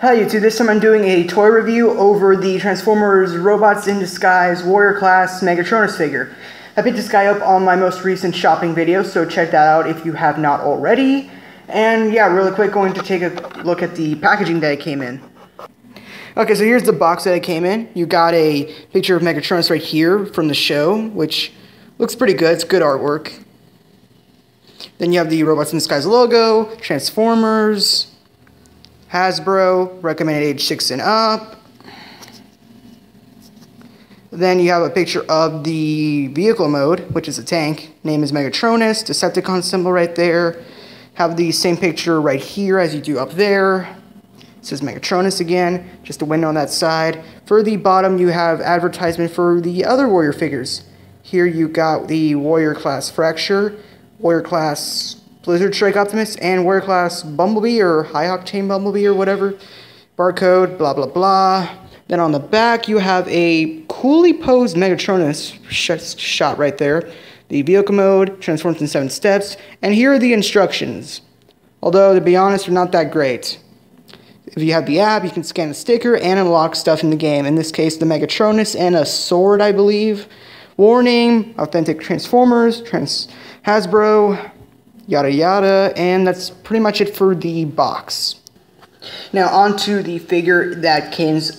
Hi YouTube, this time I'm doing a toy review over the Transformers Robots in Disguise Warrior Class Megatronus figure. I picked this guy up on my most recent shopping video, so check that out if you have not already. And yeah, really quick, going to take a look at the packaging that it came in. Okay, so here's the box that it came in. You got a picture of Megatronus right here from the show, which looks pretty good. It's good artwork. Then you have the Robots in Disguise logo, Transformers, Hasbro, recommended age 6 and up. Then you have a picture of the vehicle mode, which is a tank. Name is Megatronus, Decepticon symbol right there. Have the same picture right here as you do up there. It says Megatronus again, just a window on that side. For the bottom, you have advertisement for the other Warrior figures. Here you got the Warrior Class Fracture, Warrior Class Blizzard Strike Optimus, and Warrior Class Bumblebee, or High Octane Bumblebee, or whatever. Barcode, blah blah blah. Then on the back, you have a coolly posed Megatronus shot right there. The vehicle mode, transforms in 7 steps, and here are the instructions. Although, to be honest, they're not that great. If you have the app, you can scan the sticker and unlock stuff in the game. In this case, the Megatronus and a sword, I believe. Warning, authentic Transformers, Hasbro, yada yada, and that's pretty much it for the box. Now onto the figure that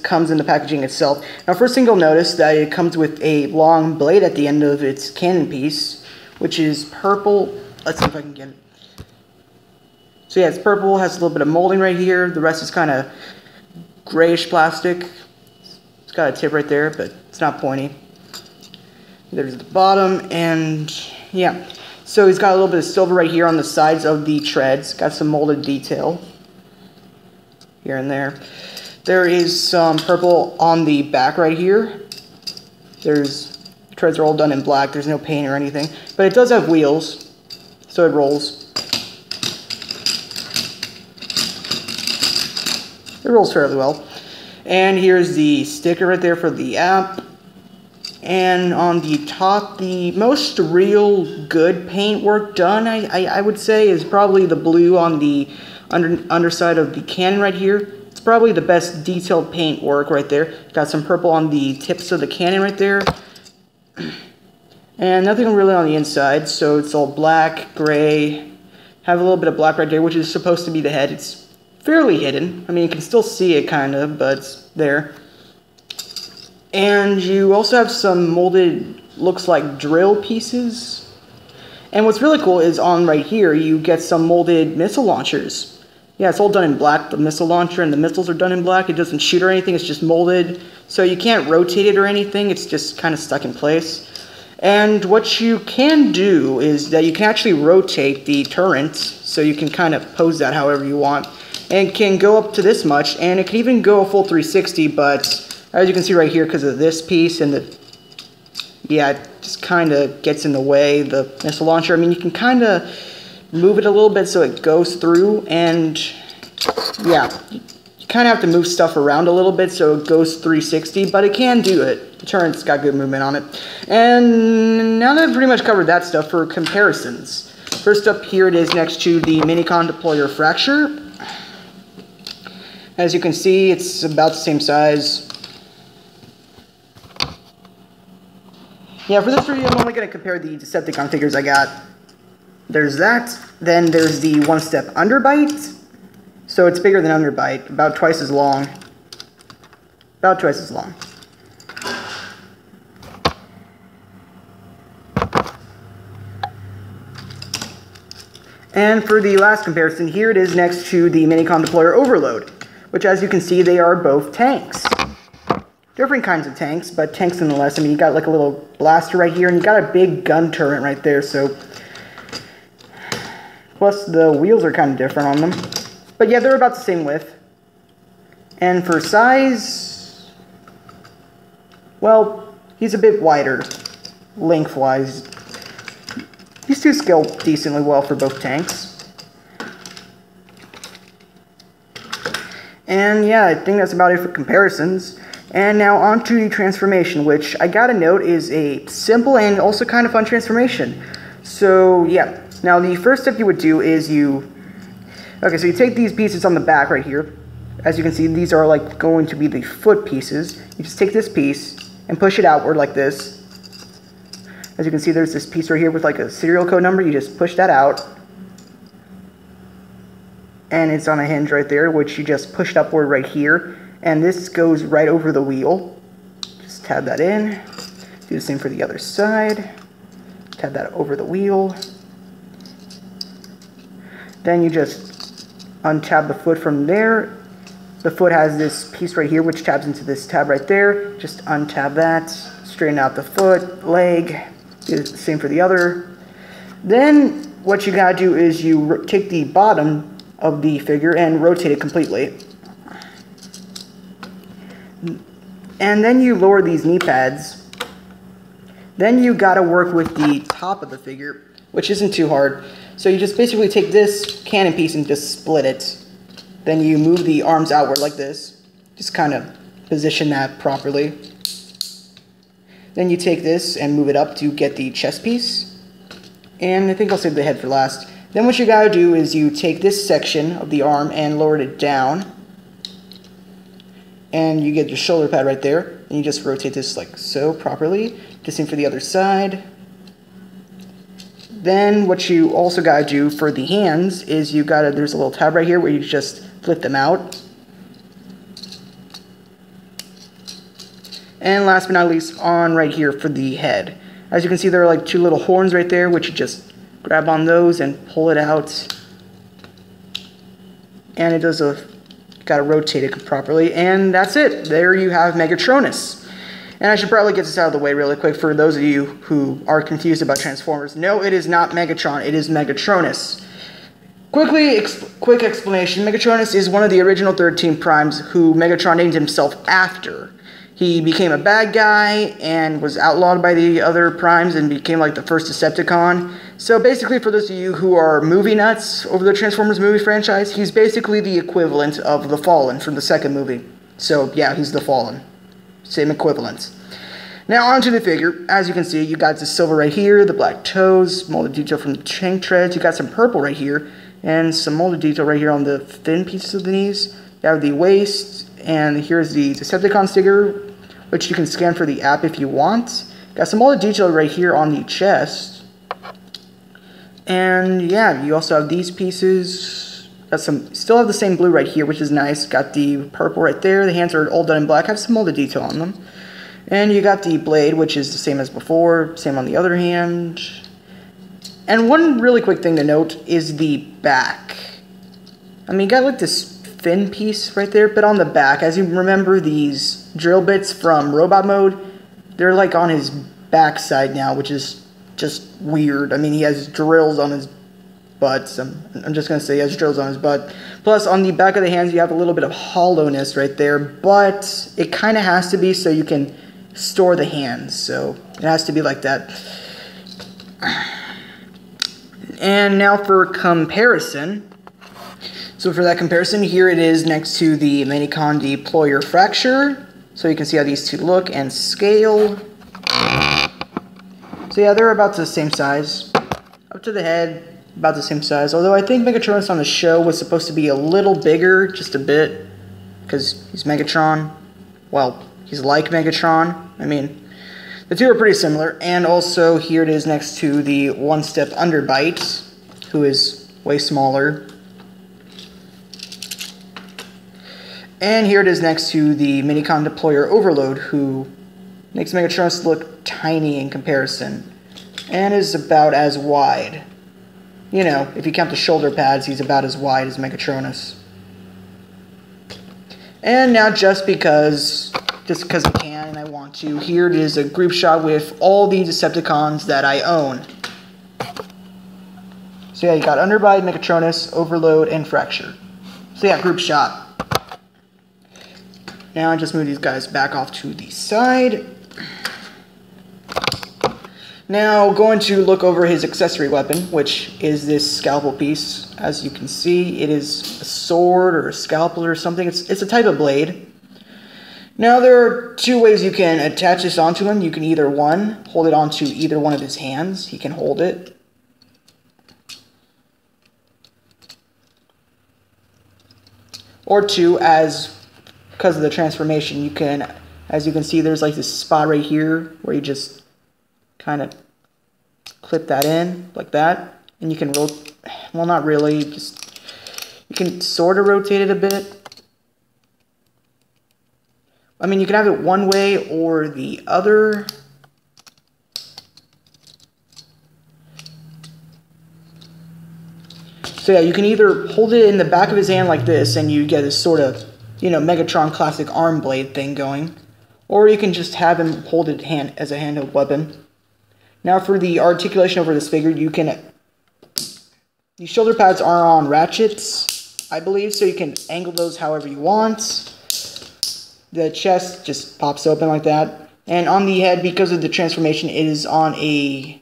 comes in the packaging itself. Now first thing you'll notice that it comes with a long blade at the end of its cannon piece, which is purple. Let's see if I can get it. So yeah, it's purple, has a little bit of molding right here. The rest is kind of grayish plastic. It's got a tip right there, but it's not pointy. There's the bottom, and yeah. So he's got a little bit of silver right here on the sides of the treads. Got some molded detail here and there. There is some purple on the back right here. The treads are all done in black. There's no paint or anything. But it does have wheels, so it rolls. It rolls fairly well. And here's the sticker right there for the app. And on the top, the most real good paint work done, I would say, is probably the blue on the underside of the cannon right here. It's probably the best detailed paint work right there. Got some purple on the tips of the cannon right there. And nothing really on the inside, so it's all black, gray. Have a little bit of black right there, which is supposed to be the head. It's fairly hidden. I mean, you can still see it kind of, but it's there. And you also have some molded, looks like drill pieces. And what's really cool is on right here, you get some molded missile launchers. Yeah, it's all done in black, the missile launcher, and the missiles are done in black. It doesn't shoot or anything, it's just molded. So you can't rotate it or anything, it's just kind of stuck in place. And what you can do is that you can actually rotate the turret, so you can kind of pose that however you want. And it can go up to this much, and it can even go a full 360, but as you can see right here, because of this piece and it just kind of gets in the way, the missile launcher. I mean, you can kind of move it a little bit so it goes through, and yeah, you kind of have to move stuff around a little bit so it goes 360, but it can do it. The turret's got good movement on it. And now that I've pretty much covered that stuff, for comparisons. First up here it is next to the Minicon Deployer Fracture. As you can see, it's about the same size. Yeah, for this video, I'm only going to compare the Decepticon figures I got. There's that. Then there's the one-step Underbite. So it's bigger than Underbite, about twice as long. About twice as long. And for the last comparison, here it is next to the Minicon Deployer Overload, which, as you can see, they are both tanks. Different kinds of tanks, but tanks nonetheless. I mean, you got like a little blaster right here, and you got a big gun turret right there, so... Plus, the wheels are kind of different on them. But yeah, they're about the same width. And for size... well, he's a bit wider, lengthwise. These two scale decently well for both tanks. And yeah, I think that's about it for comparisons. And now on to the transformation, which I gotta note is a simple and also kind of fun transformation. So yeah, now the first step you would do is okay, so you take these pieces on the back right here, As you can see, these are like going to be the foot pieces. You just take this piece and push it outward like this. As you can see, there's this piece right here with like a serial code number. You just push that out. And it's on a hinge right there, which you just pushed upward right here. And this goes right over the wheel. Just tab that in. Do the same for the other side. Tab that over the wheel. Then you just untab the foot from there. The foot has this piece right here which tabs into this tab right there. Just untab that, straighten out the foot, leg, do the same for the other. Then what you gotta do is you take the bottom of the figure and rotate it completely. And then you lower these knee pads. Then you gotta work with the top of the figure, which isn't too hard. So you just basically take this cannon piece and just split it. Then you move the arms outward like this. Just kind of position that properly. Then you take this and move it up to get the chest piece. And I think I'll save the head for last. Then what you gotta do is you take this section of the arm and lower it down. And you get your shoulder pad right there. And you just rotate this like so properly. The same for the other side. Then what you also gotta do for the hands is there's a little tab right here where you just flip them out. And last but not least, on right here for the head. As you can see, there are like two little horns right there, which you just grab on those and pull it out. And it does gotta rotate it properly, and that's it. There you have Megatronus. And I should probably get this out of the way really quick for those of you who are confused about Transformers. No, it is not Megatron, it is Megatronus. Quick explanation, Megatronus is one of the original 13 Primes who Megatron named himself after. He became a bad guy and was outlawed by the other Primes and became like the first Decepticon. So basically, for those of you who are movie nuts over the Transformers movie franchise, he's basically the equivalent of the Fallen from the second movie. So yeah, he's the Fallen. Same equivalent. Now onto the figure. As you can see, you got the silver right here, the black toes, molded detail from the tank treads. You got some purple right here, and some molded detail right here on the thin pieces of the knees. You have the waist, and here's the Decepticon sticker, which you can scan for the app if you want. Got some molded detail right here on the chest. And yeah, you also have these pieces. Still have the same blue right here, which is nice. Got the purple right there. The hands are all done in black. Have some molded detail on them. And you got the blade, which is the same as before. Same on the other hand. And one really quick thing to note is the back. I mean, you got like this thin piece right there, but on the back, as you remember these drill bits from robot mode, they're like on his back side now, which is just weird. I mean, he has drills on his butt. I'm just going to say he has drills on his butt. Plus, on the back of the hands, you have a little bit of hollowness right there, but it kind of has to be so you can store the hands. So it has to be like that. And now for comparison. So for that comparison, here it is next to the Minicon Deployer Fracture. So you can see how these two look and scale. So yeah, they're about the same size. Up to the head, about the same size. Although I think Megatronus on the show was supposed to be a little bigger, just a bit. Because he's Megatron. Well, he's like Megatron. I mean, the two are pretty similar. And also here it is next to the one-step Underbite, who is way smaller. And here it is next to the Minicon Deployer Overload, who makes Megatronus look tiny in comparison, and is about as wide. You know, if you count the shoulder pads, he's about as wide as Megatronus. And now, just because I can and I want to, here it is a group shot with all the Decepticons that I own. So yeah, you got Underbite, Megatronus, Overload, and Fracture. So yeah, group shot. Now I just move these guys back off to the side. Now going to look over his accessory weapon, which is this scalpel piece. As you can see, it is a sword or a scalpel or something. It's a type of blade. Now there are two ways you can attach this onto him. You can either, one, hold it onto either one of his hands. He can hold it. or 2, because of the transformation. You can, as you can see, there's like this spot right here where you just kind of clip that in like that, and you can rotate. Well, not really, just you can sort of rotate it a bit. I mean, you can have it one way or the other. So yeah, you can either hold it in the back of his hand like this, and you get this sort of, you know, Megatron classic arm blade thing going, or you can just have him hold it as a handheld weapon. Now for the articulation over this figure, you can, these shoulder pads are on ratchets, I believe, so you can angle those however you want. The chest just pops open like that. And on the head, because of the transformation, it is on a,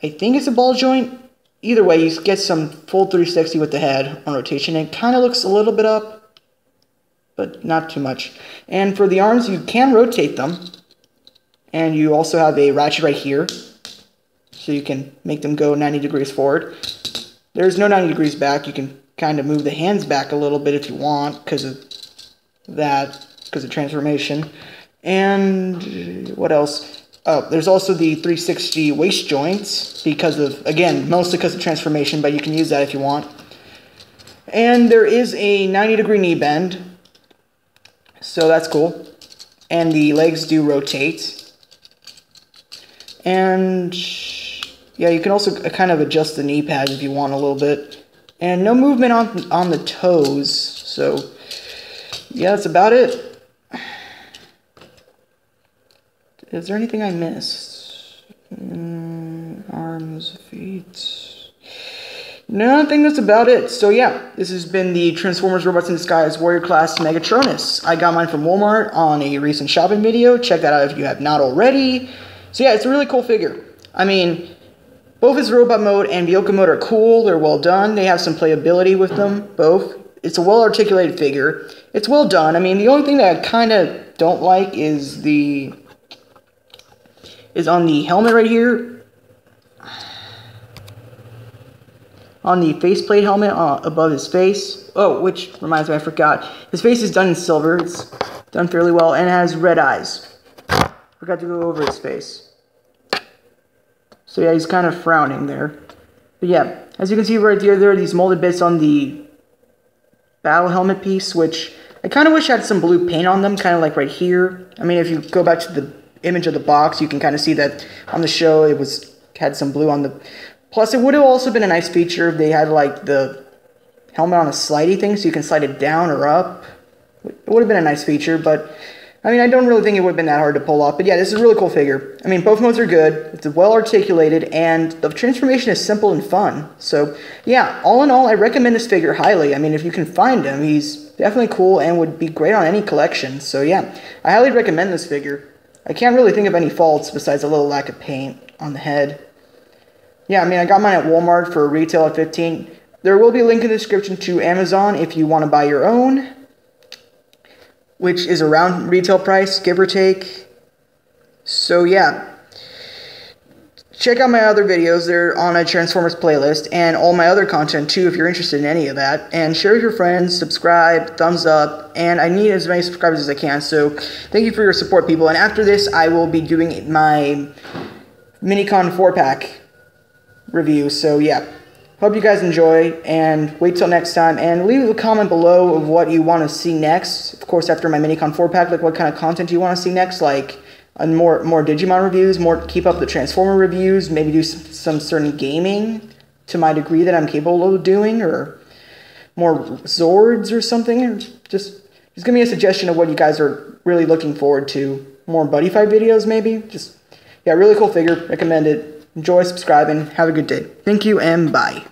I think it's a ball joint. Either way, you get some full 360 with the head on rotation. It kind of looks a little bit up, but not too much. And for the arms, you can rotate them. And you also have a ratchet right here, so you can make them go 90 degrees forward. There's no 90 degrees back. You can kind of move the hands back a little bit if you want, because of that, because of transformation. And what else? Oh, there's also the 360 waist joints, because of, again, mostly because of transformation, but you can use that if you want. And there is a 90-degree knee bend, so that's cool. And the legs do rotate. And yeah, you can also kind of adjust the knee pads if you want a little bit. And no movement on the toes, so yeah, that's about it. Is there anything I missed? Arms, feet. No, I think that's about it. So yeah, this has been the Transformers Robots in Disguise Warrior Class Megatronus. I got mine from Walmart on a recent shopping video. Check that out if you have not already. So yeah, it's a really cool figure. I mean, both his robot mode and vehicle mode are cool. They're well done. They have some playability with them, both. It's a well-articulated figure. It's well done. I mean, the only thing that I kind of don't like is on the helmet right here. On the faceplate helmet above his face. Oh, which reminds me, I forgot. His face is done in silver. It's done fairly well, and it has red eyes. Forgot to go over his face. So yeah, he's kind of frowning there. But yeah, as you can see right there are these molded bits on the battle helmet piece, which I kind of wish had some blue paint on them, kind of like right here. I mean, if you go back to the image of the box, you can kind of see that on the show it had some blue on the. Plus, it would have also been a nice feature if they had like the helmet on a slidey thing, so you can slide it down or up. It would have been a nice feature, but I mean, I don't really think it would have been that hard to pull off. But yeah, this is a really cool figure. I mean, both modes are good. It's well articulated, and the transformation is simple and fun. So yeah, all in all, I recommend this figure highly. I mean, if you can find him, he's definitely cool and would be great on any collection. So yeah, I highly recommend this figure. I can't really think of any faults besides a little lack of paint on the head. Yeah, I mean, I got mine at Walmart for retail at $15. There will be a link in the description to Amazon if you want to buy your own, which is around retail price, give or take. So yeah, check out my other videos. They're on a Transformers playlist, and all my other content too if you're interested in any of that. And share with your friends, subscribe, thumbs up, and I need as many subscribers as I can. So thank you for your support, people. And after this, I will be doing my Minicon 4-pack review. So yeah, hope you guys enjoy, and wait till next time, and leave a comment below of what you want to see next. Of course, after my Minicon 4-pack, like what kind of content you want to see next, like more Digimon reviews, keep up the Transformer reviews, maybe do some certain gaming to my degree that I'm capable of doing, or more Zords or something, or just give me a suggestion of what you guys are really looking forward to. More Buddy Fight videos, maybe. Yeah, really cool figure, recommend it. Enjoy, subscribe, and have a good day. Thank you, and bye.